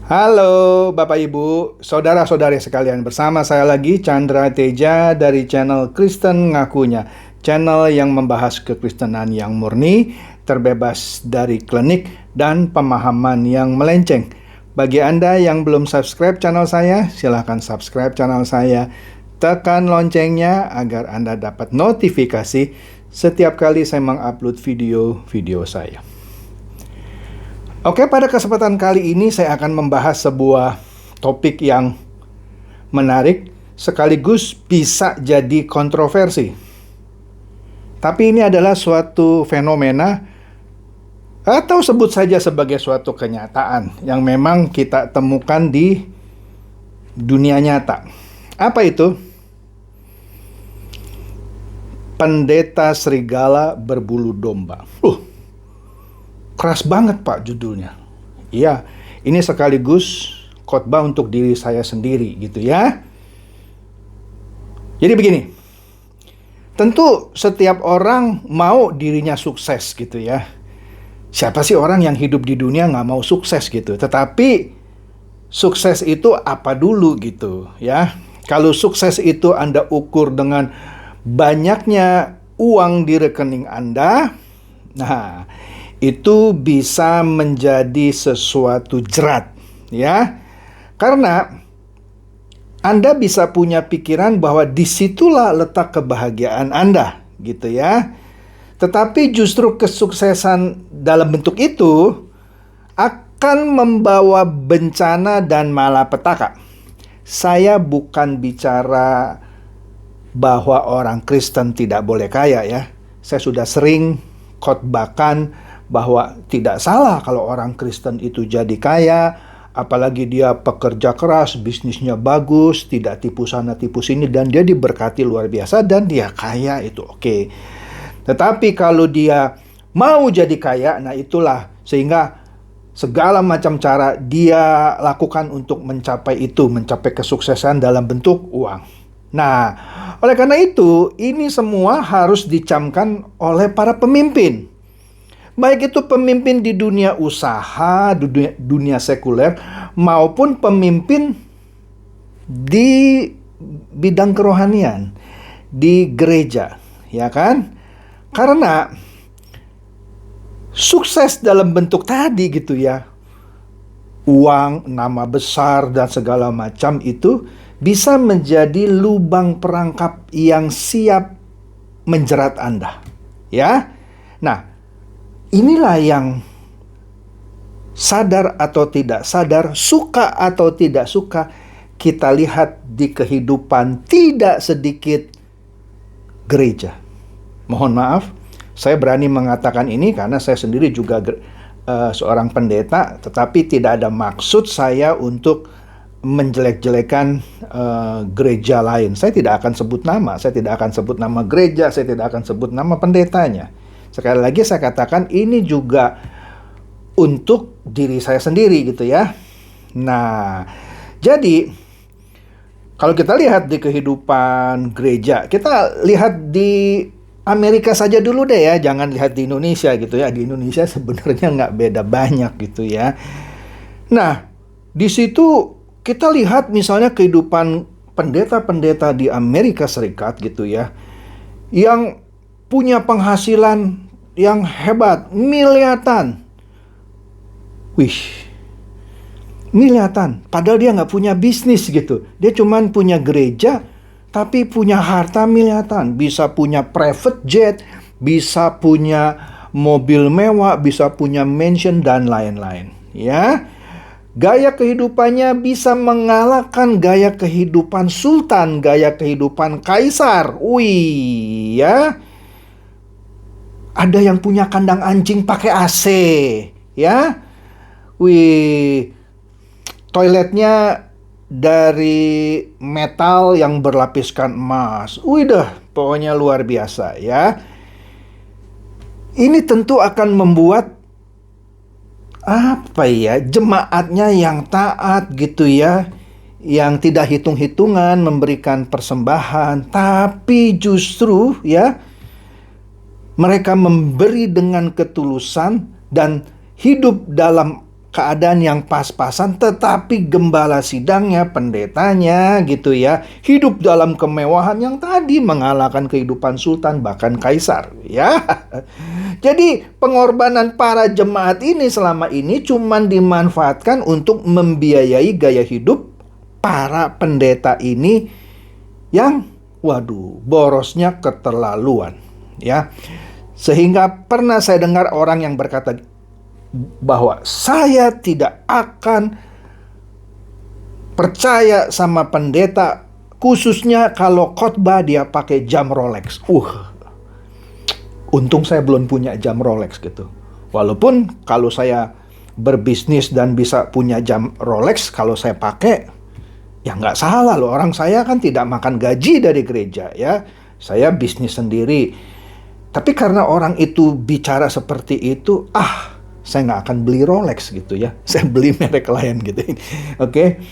Halo Bapak Ibu, saudara-saudari sekalian, bersama saya lagi Chandra Teja dari channel Kristen Ngakunya, channel yang membahas kekristenan yang murni, terbebas dari klinik dan pemahaman yang melenceng. Bagi Anda yang belum subscribe channel saya, silahkan subscribe channel saya, tekan loncengnya agar Anda dapat notifikasi setiap kali saya mengupload video-video saya. Oke, pada kesempatan kali ini saya akan membahas sebuah topik yang menarik sekaligus bisa jadi kontroversi. Tapi ini adalah suatu fenomena atau sebut saja sebagai suatu kenyataan yang memang kita temukan di dunia nyata. Apa itu? Pendeta serigala berbulu domba. Keras banget Pak judulnya. Iya, ini sekaligus khotbah untuk diri saya sendiri gitu ya. Jadi begini, tentu setiap orang mau dirinya sukses gitu ya. Siapa sih orang yang hidup di dunia nggak mau sukses gitu. Tetapi sukses itu apa dulu gitu ya. Kalau sukses itu Anda ukur dengan banyaknya uang di rekening Anda, nah itu bisa menjadi sesuatu jerat, ya. Karena Anda bisa punya pikiran bahwa disitulah letak kebahagiaan Anda, gitu ya. Tetapi justru kesuksesan dalam bentuk itu akan membawa bencana dan malapetaka. Saya bukan bicara bahwa orang Kristen tidak boleh kaya ya. Saya sudah sering khotbahkan bahwa tidak salah kalau orang Kristen itu jadi kaya, apalagi dia pekerja keras, bisnisnya bagus, tidak tipu sana tipu sini, dan dia diberkati luar biasa dan dia kaya, itu oke. Tetapi kalau dia mau jadi kaya, nah itulah sehingga segala macam cara dia lakukan untuk mencapai itu, mencapai kesuksesan dalam bentuk uang. Nah, oleh karena itu, ini semua harus dicamkan oleh para pemimpin. Baik itu pemimpin di dunia usaha, dunia sekuler, maupun pemimpin di bidang kerohanian, di gereja, ya kan? Karena sukses dalam bentuk tadi gitu ya, uang, nama besar, dan segala macam itu bisa menjadi lubang perangkap yang siap menjerat Anda, ya. Nah, inilah yang sadar atau tidak sadar, suka atau tidak suka, kita lihat di kehidupan tidak sedikit gereja. Mohon maaf, saya berani mengatakan ini karena saya sendiri juga seorang pendeta, tetapi tidak ada maksud saya untuk menjelek-jelekan gereja lain. Saya tidak akan sebut nama, saya tidak akan sebut nama gereja, saya tidak akan sebut nama pendetanya. Sekali lagi saya katakan ini juga untuk diri saya sendiri gitu ya. Nah, jadi kalau kita lihat di kehidupan gereja, kita lihat di Amerika saja dulu deh ya, jangan lihat di Indonesia gitu ya. Di Indonesia sebenarnya nggak beda banyak gitu ya. Nah, di situ kita lihat misalnya kehidupan pendeta-pendeta di Amerika Serikat gitu ya, yang punya penghasilan yang hebat, miliatan. Miliatan. Padahal dia nggak punya bisnis gitu. Dia cuman punya gereja, tapi punya harta miliatan. Bisa punya private jet, bisa punya mobil mewah, bisa punya mansion, dan lain-lain. Ya, gaya kehidupannya bisa mengalahkan gaya kehidupan sultan, gaya kehidupan kaisar. Wih, ya. Ada yang punya kandang anjing pakai AC, ya. Wih, toiletnya dari metal yang berlapiskan emas. Wih dah, pokoknya luar biasa ya. Ini tentu akan membuat jemaatnya yang taat gitu ya, yang tidak hitung-hitungan memberikan persembahan, tapi justru ya mereka memberi dengan ketulusan dan hidup dalam keadaan yang pas-pasan, tetapi gembala sidangnya, pendetanya gitu ya, hidup dalam kemewahan yang tadi mengalahkan kehidupan sultan bahkan kaisar ya. Jadi pengorbanan para jemaat ini selama ini cuman dimanfaatkan untuk membiayai gaya hidup para pendeta ini yang waduh, borosnya keterlaluan ya. Sehingga pernah saya dengar orang yang berkata bahwa saya tidak akan percaya sama pendeta, khususnya kalau khotbah dia pakai jam Rolex. Untung saya belum punya jam Rolex gitu. Walaupun kalau saya berbisnis dan bisa punya jam Rolex, kalau saya pakai, ya nggak salah loh. Orang saya kan tidak makan gaji dari gereja ya. Saya bisnis sendiri. Tapi karena orang itu bicara seperti itu, saya nggak akan beli Rolex gitu ya. Saya beli merek lain gitu. Oke.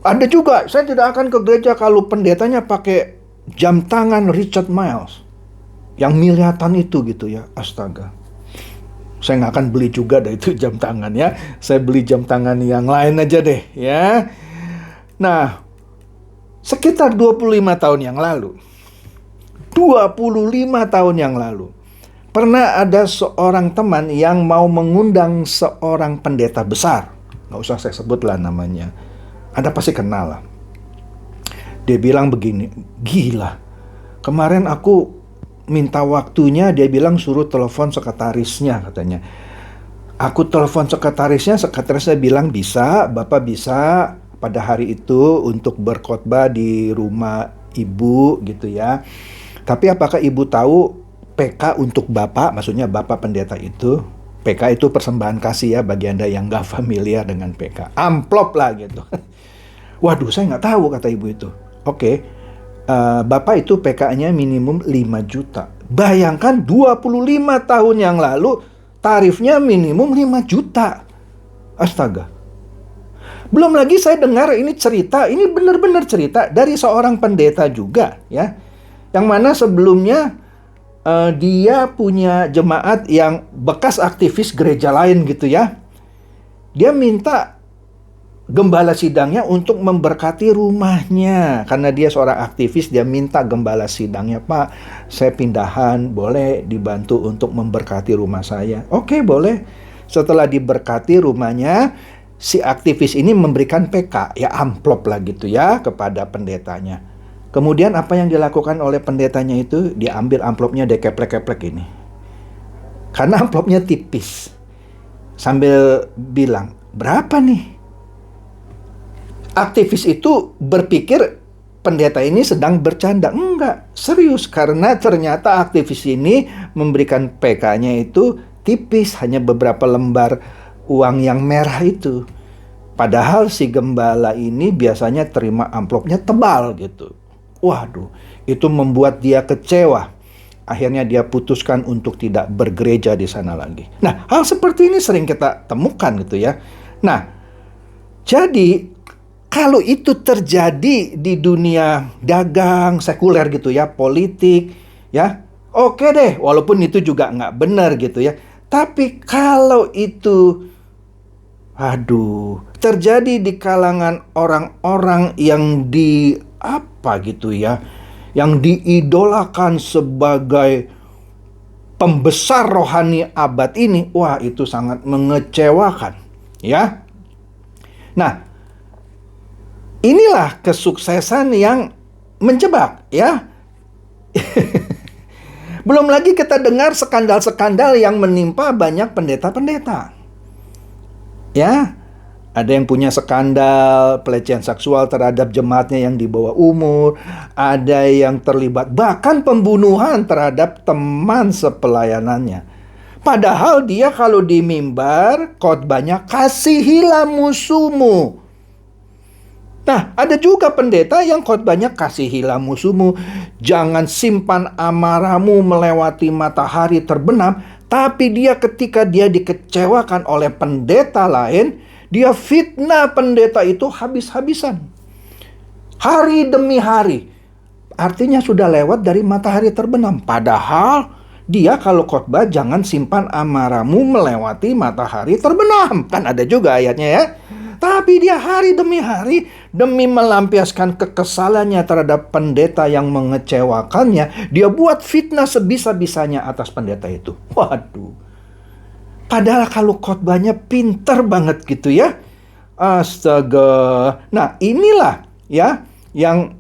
Ada juga, saya tidak akan ke gereja kalau pendetanya pakai jam tangan Richard Miles. Yang miliatan itu gitu ya. Astaga. Saya nggak akan beli juga deh itu jam tangan ya. Saya beli jam tangan yang lain aja deh ya. Nah, sekitar 25 tahun yang lalu. 25 tahun yang lalu. Pernah ada seorang teman yang mau mengundang seorang pendeta besar. Nggak usah saya sebut lah namanya. Anda pasti kenal lah. Dia bilang begini, gila. Kemarin aku minta waktunya, dia bilang suruh telepon sekretarisnya katanya. Aku telepon sekretarisnya bilang bisa, Bapak bisa pada hari itu untuk berkhotbah di rumah Ibu gitu ya. Tapi apakah Ibu tahu PK untuk Bapak, maksudnya Bapak pendeta itu, PK itu persembahan kasih ya bagi Anda yang gak familiar dengan PK. Amplop lah gitu. Waduh, saya nggak tahu kata ibu itu. Oke, Bapak itu PK-nya minimum 5 juta. Bayangkan 25 tahun yang lalu tarifnya minimum 5 juta. Astaga. Belum lagi saya dengar ini cerita, ini benar-benar cerita dari seorang pendeta juga ya. Yang mana sebelumnya dia punya jemaat yang bekas aktivis gereja lain gitu ya. Dia minta gembala sidangnya untuk memberkati rumahnya. Karena dia seorang aktivis, dia minta gembala sidangnya, Pak, saya pindahan, boleh dibantu untuk memberkati rumah saya? Oke, boleh. Setelah diberkati rumahnya, si aktivis ini memberikan PK, ya amplop lah gitu ya, kepada pendetanya. Kemudian apa yang dilakukan oleh pendetanya itu, dia ambil amplopnya, dia keplek-keplek ini. Karena amplopnya tipis. Sambil bilang, berapa nih? Aktivis itu berpikir pendeta ini sedang bercanda. Enggak, serius. Karena ternyata aktivis ini memberikan PK-nya itu tipis, hanya beberapa lembar uang yang merah itu. Padahal si gembala ini biasanya terima amplopnya tebal gitu. Waduh, itu membuat dia kecewa. Akhirnya dia putuskan untuk tidak bergereja di sana lagi. Nah, hal seperti ini sering kita temukan gitu ya. Nah, jadi kalau itu terjadi di dunia dagang, sekuler gitu ya, politik, ya, oke deh, walaupun itu juga nggak benar gitu ya. Tapi kalau itu, terjadi di kalangan orang-orang yang gitu ya, yang diidolakan sebagai pembesar rohani abad ini, wah itu sangat mengecewakan, ya. Nah, inilah kesuksesan yang menjebak, ya. Belum lagi kita dengar skandal-skandal yang menimpa banyak pendeta-pendeta. Ya, ada yang punya skandal pelecehan seksual terhadap jemaatnya yang di bawah umur, ada yang terlibat bahkan pembunuhan terhadap teman sepelayanannya. Padahal dia kalau di mimbar khotbahnya kasihilah musuhmu. Nah, ada juga pendeta yang khotbahnya kasihilah musuhmu, jangan simpan amarahmu melewati matahari terbenam, tapi dia ketika dia dikecewakan oleh pendeta lain, dia fitnah pendeta itu habis-habisan. Hari demi hari. Artinya sudah lewat dari matahari terbenam. Padahal Dia kalau khotbah jangan simpan amarahmu melewati matahari terbenam. Kan ada juga ayatnya ya. Tapi dia hari demi hari demi melampiaskan kekesalannya terhadap pendeta yang mengecewakannya, dia buat fitnah sebisa-bisanya atas pendeta itu. Waduh. Padahal kalau khotbahnya pinter banget gitu ya. Astaga. Nah, inilah ya yang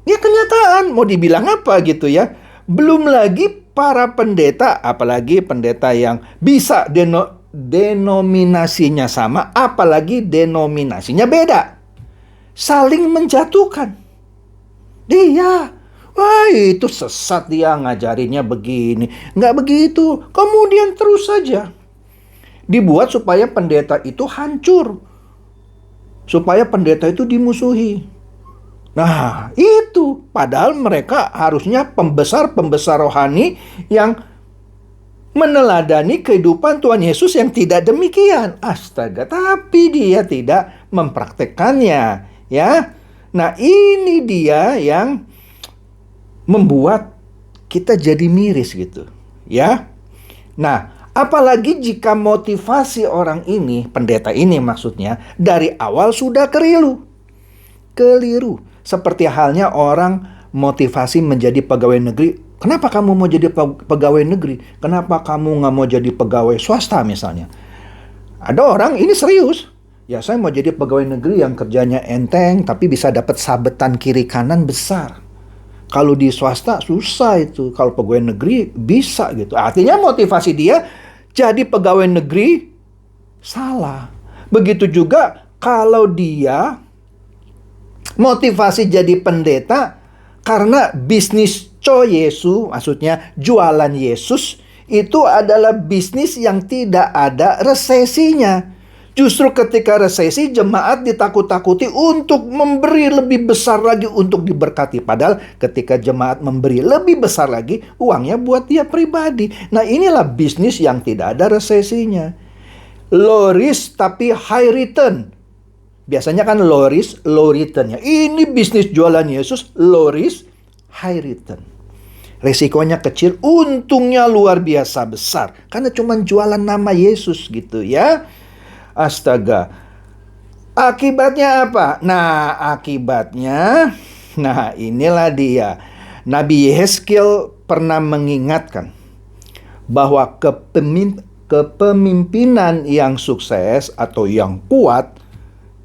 kenyataan, mau dibilang apa gitu ya. Belum lagi para pendeta, apalagi pendeta yang bisa denominasinya sama, apalagi denominasinya beda. Saling menjatuhkan. Dia, wah itu sesat, dia ngajarinnya begini. Nggak begitu. Kemudian terus saja dibuat supaya pendeta itu hancur. Supaya pendeta itu dimusuhi. Nah, itu. Padahal mereka harusnya pembesar-pembesar rohani yang meneladani kehidupan Tuhan Yesus yang tidak demikian. Astaga, tapi dia tidak mempraktekannya, ya. Nah, ini dia yang membuat kita jadi miris gitu, ya. Nah, apalagi jika motivasi orang ini, pendeta ini maksudnya, dari awal sudah keliru. Seperti halnya orang motivasi menjadi pegawai negeri. Kenapa kamu mau jadi pegawai negeri? Kenapa kamu nggak mau jadi pegawai swasta misalnya? Ada orang ini serius. Ya saya mau jadi pegawai negeri yang kerjanya enteng tapi bisa dapat sabetan kiri kanan besar. Kalau di swasta susah itu. Kalau pegawai negeri bisa gitu. Artinya motivasi dia jadi pegawai negeri salah. Begitu juga kalau dia motivasi jadi pendeta karena bisnis Yesus, maksudnya jualan Yesus, itu adalah bisnis yang tidak ada resesinya. Justru ketika resesi, jemaat ditakut-takuti untuk memberi lebih besar lagi untuk diberkati. Padahal ketika jemaat memberi lebih besar lagi, uangnya buat dia pribadi. Nah, inilah bisnis yang tidak ada resesinya. Low risk tapi high return. Biasanya kan low risk, low return ya. Ini bisnis jualan Yesus, low risk, high return. Resikonya kecil, untungnya luar biasa besar. Karena cuma jualan nama Yesus gitu ya. Astaga. Akibatnya apa? Nah, akibatnya, nah inilah dia. Nabi Yehezkiel pernah mengingatkan bahwa kepemimpinan yang sukses atau yang kuat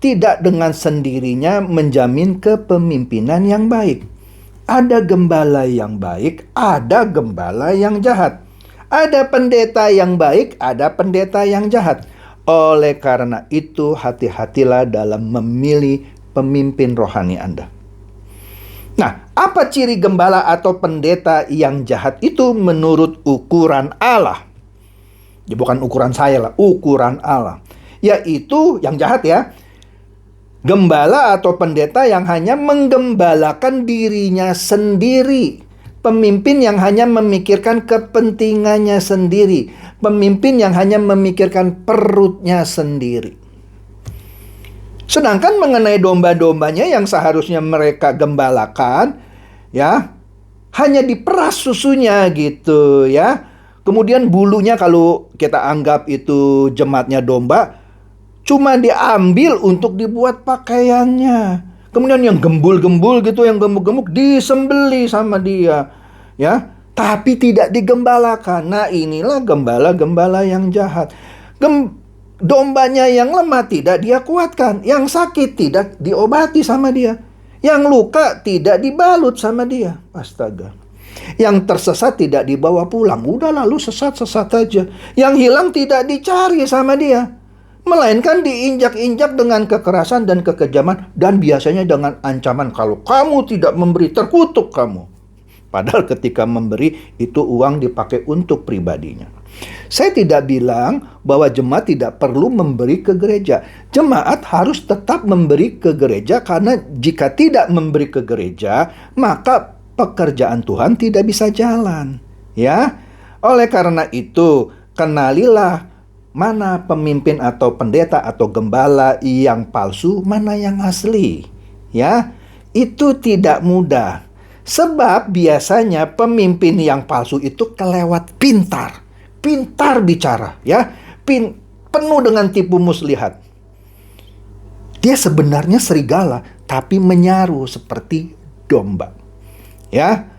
tidak dengan sendirinya menjamin kepemimpinan yang baik. Ada gembala yang baik, ada gembala yang jahat. Ada pendeta yang baik, ada pendeta yang jahat. Oleh karena itu, hati-hatilah dalam memilih pemimpin rohani Anda. Nah, apa ciri gembala atau pendeta yang jahat itu menurut ukuran Allah? Ya bukan ukuran saya lah, ukuran Allah. Yaitu yang jahat ya. Gembala atau pendeta yang hanya menggembalakan dirinya sendiri. Pemimpin yang hanya memikirkan kepentingannya sendiri. Pemimpin yang hanya memikirkan perutnya sendiri. Sedangkan mengenai domba-dombanya yang seharusnya mereka gembalakan, ya, hanya diperas susunya gitu ya. Kemudian bulunya kalau kita anggap itu jemaatnya domba, cuma diambil untuk dibuat pakaiannya. Kemudian yang gembul-gembul gitu, yang gemuk-gemuk disembeli sama dia. Ya, tapi tidak digembalakan. Nah, inilah gembala-gembala yang jahat. Dombanya yang lemah tidak dia kuatkan. Yang sakit tidak diobati sama dia. Yang luka tidak dibalut sama dia. Astaga. Yang tersesat tidak dibawa pulang. Udah lalu sesat-sesat aja. Yang hilang tidak dicari sama dia. Melainkan diinjak-injak dengan kekerasan dan kekejaman. Dan biasanya dengan ancaman, kalau kamu tidak memberi, terkutuk kamu. Padahal ketika memberi, itu uang dipakai untuk pribadinya. Saya tidak bilang bahwa jemaat tidak perlu memberi ke gereja. Jemaat harus tetap memberi ke gereja, karena jika tidak memberi ke gereja, maka pekerjaan Tuhan tidak bisa jalan. Ya, oleh karena itu, kenalilah mana pemimpin atau pendeta atau gembala yang palsu, mana yang asli. Ya, itu tidak mudah. Sebab biasanya pemimpin yang palsu itu kelewat pintar. Pintar bicara, ya. Penuh dengan tipu muslihat. Dia sebenarnya serigala, tapi menyaru seperti domba. Ya.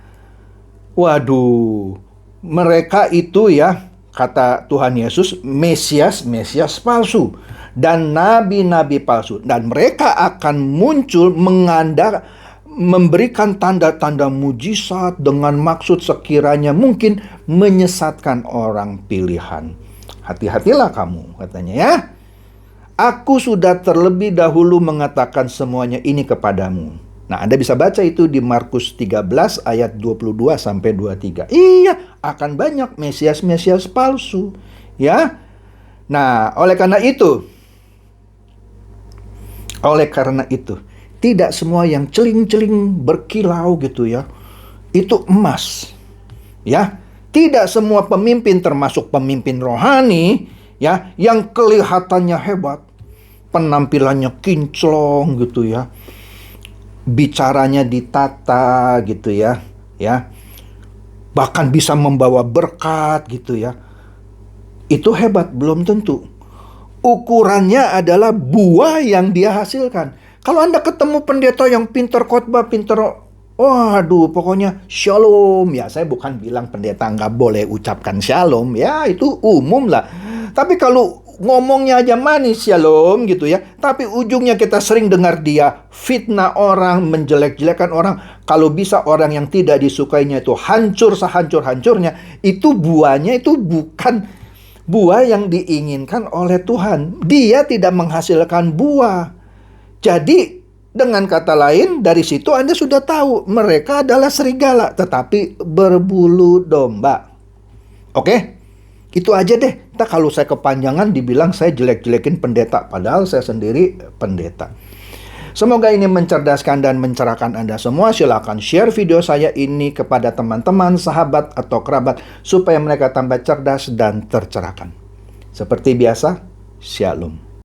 Waduh. Mereka itu ya, kata Tuhan Yesus, Mesias palsu. Dan nabi-nabi palsu. Dan mereka akan muncul memberikan tanda-tanda mujizat dengan maksud sekiranya mungkin menyesatkan orang pilihan. Hati-hatilah kamu, katanya ya. Aku sudah terlebih dahulu mengatakan semuanya ini kepadamu. Nah, Anda bisa baca itu di Markus 13 ayat 22 sampai 23. Iya, akan banyak Mesias-Mesias palsu, ya. Nah, oleh karena itu, tidak semua yang celing-celing berkilau gitu ya, itu emas. Ya, tidak semua pemimpin termasuk pemimpin rohani ya, yang kelihatannya hebat, penampilannya kinclong gitu ya, bicaranya ditata gitu ya, bahkan bisa membawa berkat gitu ya. Itu hebat, belum tentu. Ukurannya adalah buah yang dia hasilkan. Kalau Anda ketemu pendeta yang pintar khotbah, waduh, pokoknya shalom. Ya, saya bukan bilang pendeta nggak boleh ucapkan shalom. Ya, itu umum lah. Tapi kalau ngomongnya aja manis shalom gitu ya, tapi ujungnya kita sering dengar dia fitnah orang, menjelek-jelekan orang. Kalau bisa orang yang tidak disukainya itu hancur sehancur-hancurnya, itu buahnya itu bukan buah yang diinginkan oleh Tuhan. Dia tidak menghasilkan buah. Jadi, dengan kata lain, dari situ Anda sudah tahu mereka adalah serigala, tetapi berbulu domba. Oke? Itu aja deh. Entah kalau saya kepanjangan dibilang saya jelek-jelekin pendeta, padahal saya sendiri pendeta. Semoga ini mencerdaskan dan mencerahkan Anda semua. Silakan share video saya ini kepada teman-teman, sahabat, atau kerabat supaya mereka tambah cerdas dan tercerahkan. Seperti biasa, Shalom.